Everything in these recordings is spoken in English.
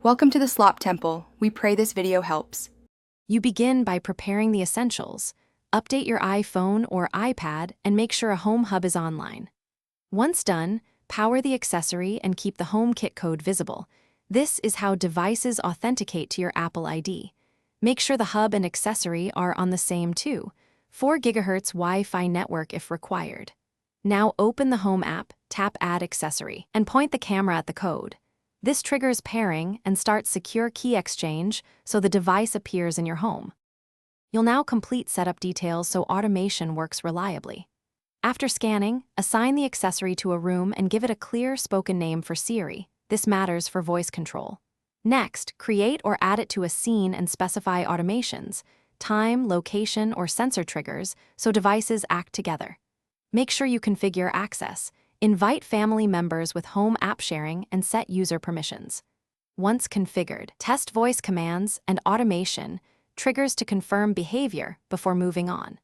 Welcome to the Slop Temple. We pray this video helps. You begin by preparing the essentials. Update your iPhone or iPad and make sure a home hub is online. Once done, power the accessory and keep the HomeKit code visible. This is how devices authenticate to your Apple ID. Make sure the hub and accessory are on the same 4 GHz Wi-Fi network if required. Now open the Home app, tap Add Accessory, and point the camera at the code. This triggers pairing and starts secure key exchange so the device appears in your home. You'll now complete setup details so automation works reliably. After scanning, assign the accessory to a room and give it a clear spoken name for Siri. This matters for voice control. Next, create or add it to a scene and specify automations, time, location, or sensor triggers so devices act together. Make sure you configure access. Invite family members with home app sharing and set user permissions. Once configured, test voice commands and automation triggers to confirm behavior before moving on.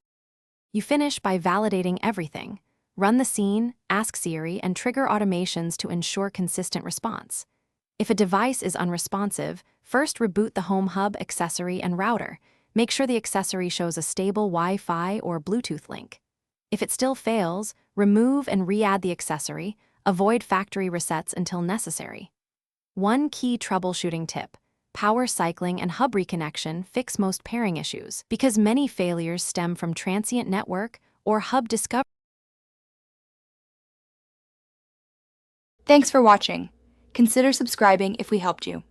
You finish by validating everything. Run the scene, ask Siri, and trigger automations to ensure consistent response. If a device is unresponsive, first reboot the home hub, accessory, and router. Make sure the accessory shows a stable Wi-Fi or Bluetooth link. If it still fails, remove and re-add the accessory. Avoid factory resets until necessary. One key troubleshooting tip: power cycling and hub reconnection fix most pairing issues because many failures stem from transient network or hub discovery. Thanks for watching. Consider subscribing if we helped you.